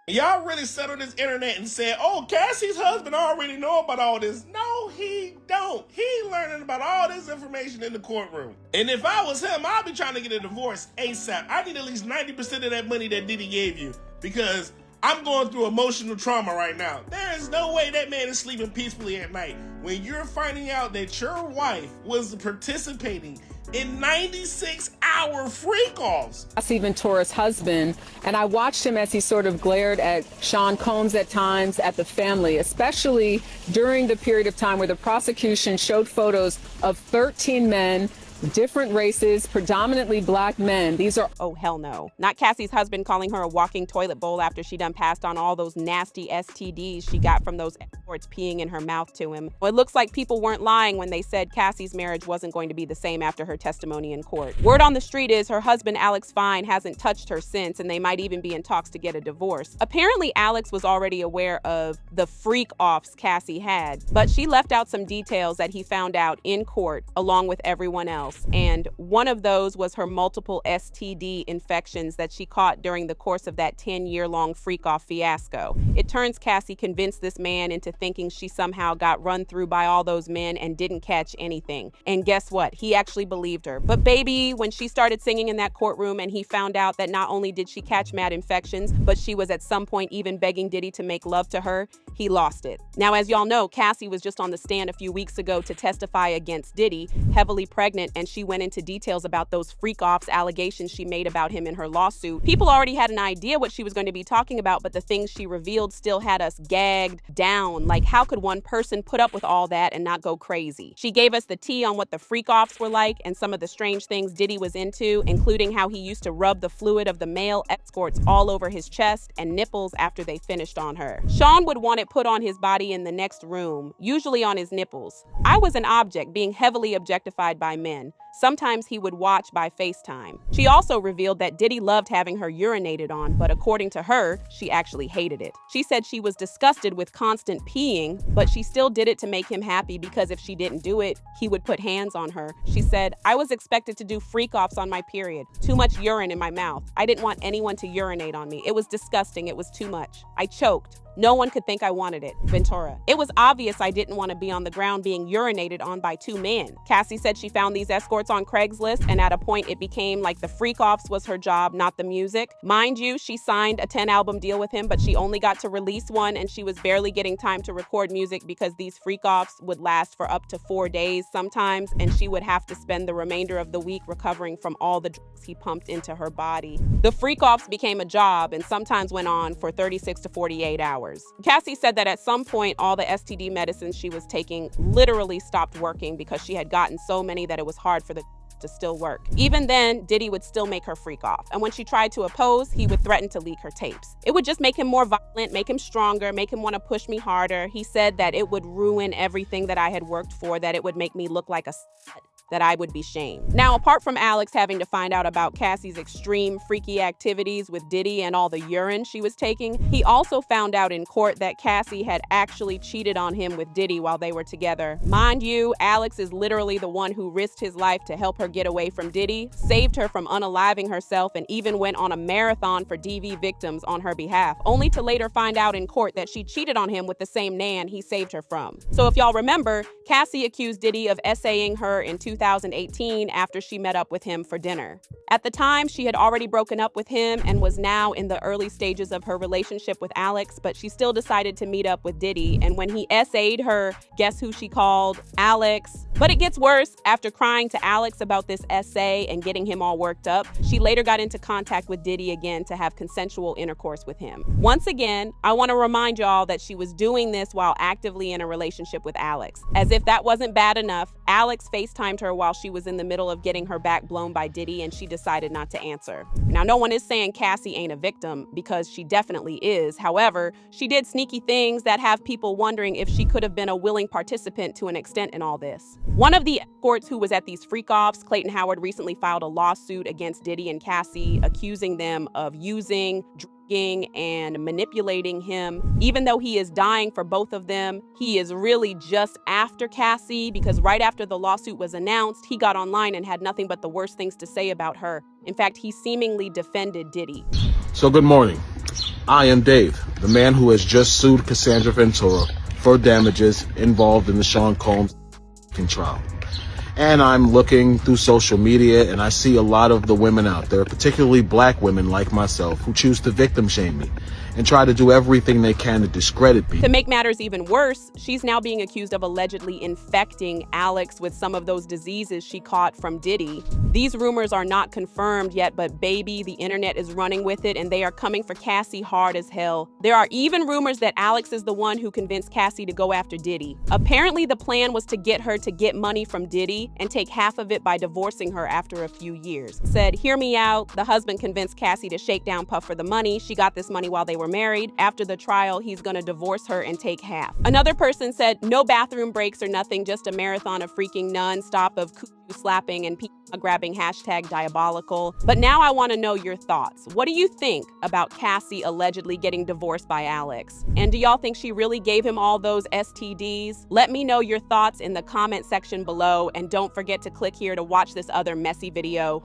Y'all really sat on this internet and said, oh, Cassie's husband already know about all this. No, he don't. He learning about all this information in the courtroom. And if I was him, I'd be trying to get a divorce ASAP. I need at least 90% of that money that Diddy gave you, because I'm going through emotional trauma right now. There is no way that man is sleeping peacefully at night when you're finding out that your wife was participating in 96-hour freak-offs. Cassie Ventura's husband, and I watched him as he sort of glared at Sean Combs at times, at the family, especially during the period of time where the prosecution showed photos of 13 men, different races, predominantly black men. These are... Oh, hell no. Not Cassie's husband calling her a walking toilet bowl after she done passed on all those nasty STDs she got from those escorts peeing in her mouth to him. Well, it looks like people weren't lying when they said Cassie's marriage wasn't going to be the same after her testimony in court. Word on the street is her husband, Alex Fine, hasn't touched her since, and they might even be in talks to get a divorce. Apparently, Alex was already aware of the freak-offs Cassie had, but she left out some details that he found out in court along with everyone else. And one of those was her multiple STD infections that she caught during the course of that 10-year-long freak-off fiasco. It turns Cassie convinced this man into thinking she somehow got run through by all those men and didn't catch anything. And guess what? He actually believed her. But baby, when she started singing in that courtroom and he found out that not only did she catch mad infections, but she was at some point even begging Diddy to make love to her, he lost it. Now, as y'all know, Cassie was just on the stand a few weeks ago to testify against Diddy, heavily pregnant, and she went into details about those freak-offs allegations she made about him in her lawsuit. People already had an idea what she was going to be talking about, but the things she revealed still had us gagged down. Like, how could one person put up with all that and not go crazy? She gave us the tea on what the freak-offs were like and some of the strange things Diddy was into, including how he used to rub the fluid of the male escorts all over his chest and nipples after they finished on her. Sean would want it put on his body in the next room, usually on his nipples. I was an object being heavily objectified by men. Sometimes he would watch by FaceTime. She also revealed that Diddy loved having her urinated on, but according to her, she actually hated it. She said she was disgusted with constant peeing, but she still did it to make him happy because if she didn't do it, he would put hands on her. She said, I was expected to do freak-offs on my period. Too much urine in my mouth. I didn't want anyone to urinate on me. It was disgusting. It was too much. I choked. No one could think I wanted it. Ventura. It was obvious I didn't want to be on the ground being urinated on by two men. Cassie said she found these escorts on Craigslist, and at a point it became like the freak-offs was her job, not the music. Mind you, she signed a 10-album deal with him, but she only got to release one, and she was barely getting time to record music because these freak-offs would last for up to 4 days sometimes, and she would have to spend the remainder of the week recovering from all the drugs he pumped into her body. The freak-offs became a job and sometimes went on for 36 to 48 hours. Cassie said that at some point, all the STD medicines she was taking literally stopped working because she had gotten so many that it was hard for the to still work. Even then, Diddy would still make her freak off. And when she tried to oppose, he would threaten to leak her tapes. It would just make him more violent, make him stronger, make him want to push me harder. He said that it would ruin everything that I had worked for, that it would make me look like a slut, that I would be shamed. Now, apart from Alex having to find out about Cassie's extreme freaky activities with Diddy and all the urine she was taking, he also found out in court that Cassie had actually cheated on him with Diddy while they were together. Mind you, Alex is literally the one who risked his life to help her get away from Diddy, saved her from unaliving herself, and even went on a marathon for DV victims on her behalf, only to later find out in court that she cheated on him with the same man he saved her from. So if y'all remember, Cassie accused Diddy of essaying her in 2018 after she met up with him for dinner. At the time, she had already broken up with him and was now in the early stages of her relationship with Alex, but she still decided to meet up with Diddy, and when he essayed her, guess who she called? Alex. But it gets worse. After crying to Alex about this essay and getting him all worked up, she later got into contact with Diddy again to have consensual intercourse with him. Once again, I want to remind y'all that she was doing this while actively in a relationship with Alex. As if that wasn't bad enough, Alex FaceTimed her while she was in the middle of getting her back blown by Diddy, and she decided not to answer. Now, no one is saying Cassie ain't a victim, because she definitely is. However, she did sneaky things that have people wondering if she could have been a willing participant to an extent in all this. One of the escorts who was at these freak-offs, Clayton Howard, recently filed a lawsuit against Diddy and Cassie, accusing them of using, drugging, and manipulating him. Even though he is dying for both of them, he is really just after Cassie, because right after the lawsuit was announced, he got online and had nothing but the worst things to say about her. In fact, he seemingly defended Diddy. So good morning. I am Dave, the man who has just sued Cassandra Ventura for damages involved in the Sean Combs trial. And I'm looking through social media and I see a lot of the women out there, particularly black women like myself, who choose to victim shame me and try to do everything they can to discredit me. To make matters even worse, she's now being accused of allegedly infecting Alex with some of those diseases she caught from Diddy. These rumors are not confirmed yet, but baby, the internet is running with it and they are coming for Cassie hard as hell. There are even rumors that Alex is the one who convinced Cassie to go after Diddy. Apparently the plan was to get her to get money from Diddy and take half of it by divorcing her after a few years. Said, hear me out. The husband convinced Cassie to shake down Puff for the money. She got this money while they were married. After the trial, he's gonna divorce her and take half. Another person said, no bathroom breaks or nothing, just a marathon of freaking non-stop of slapping and grabbing #diabolical. But now I want to know your thoughts. What do you think about Cassie allegedly getting divorced by Alex? And do y'all think she really gave him all those STDs? Let me know your thoughts in the comment section below, and don't forget to click here to watch this other messy video.